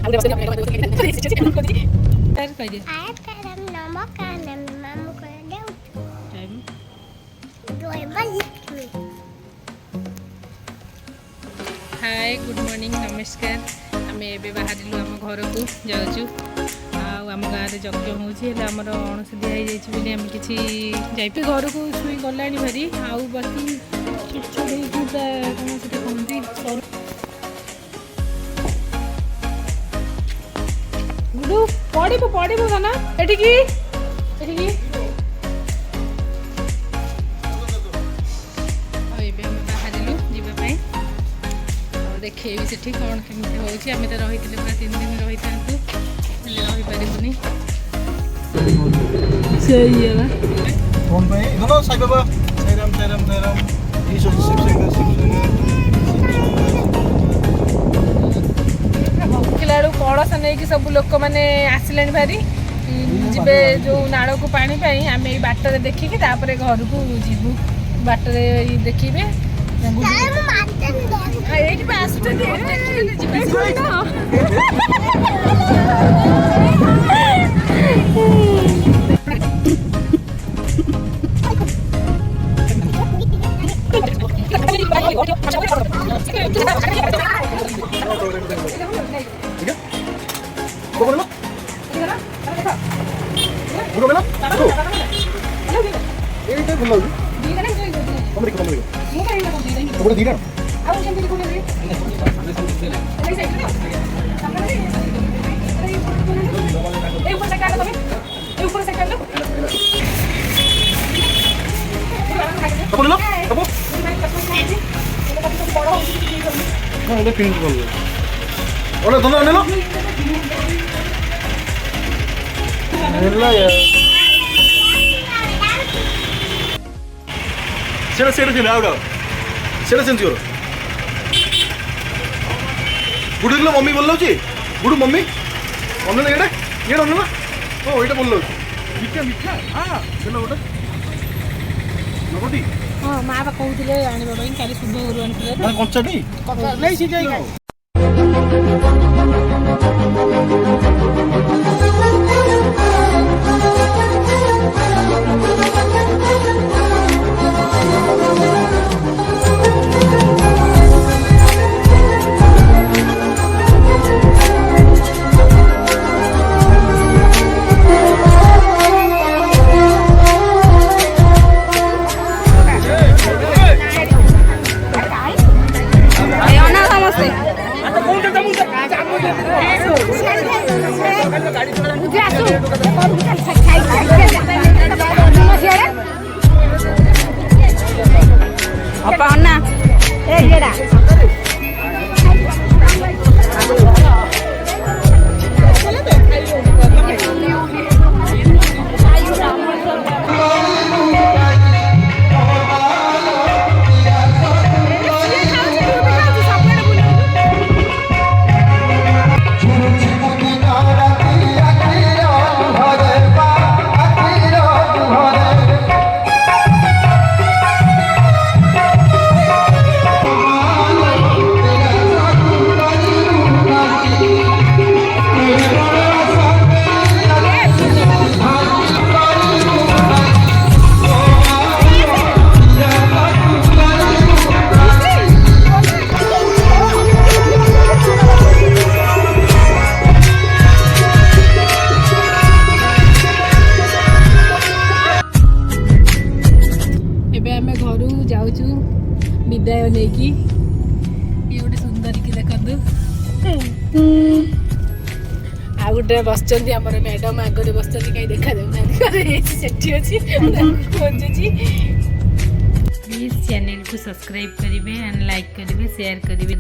Hi good morning नमस्कार आम ए बाहर आम घर को जाऊँ आम गाँव में यज्ञ होमर अणसुधिया हो आम कि जाइए घर को शुई गला भारी आउ बाकी छोट छोट कौन से कहती गुडू पड़ू पड़ू ना एटिकी देखे से कौन कमी हो तो रही पूरा 3 दिन रही था रहीपारूनी भोकिला कलश नहीं सब लोक मैंने आसिले भारी जीवे जो नाड़ को पानी आम ये बाटर देखिकी घर को जीवु बाटर देखिए गुडू मम्मी बोल गुडू मम्मी अन्न ये अन्न ना ओ ये बोल मीठा मीठा हाँ गोटे नगटी हाँ माँ बा कहते आने काली शुभ गुरु आनी कंचाटी नहीं सीझाई विदाय नहीं कि ये गोटे सुंदर की देखु आ गोटे बस मैडम आगे बस कहीं देखा जाऊना अच्छी खोजुची प्लीज चैनल को सब्सक्राइब करेंगे एंड लाइक करेंगे शेयर करेंगे।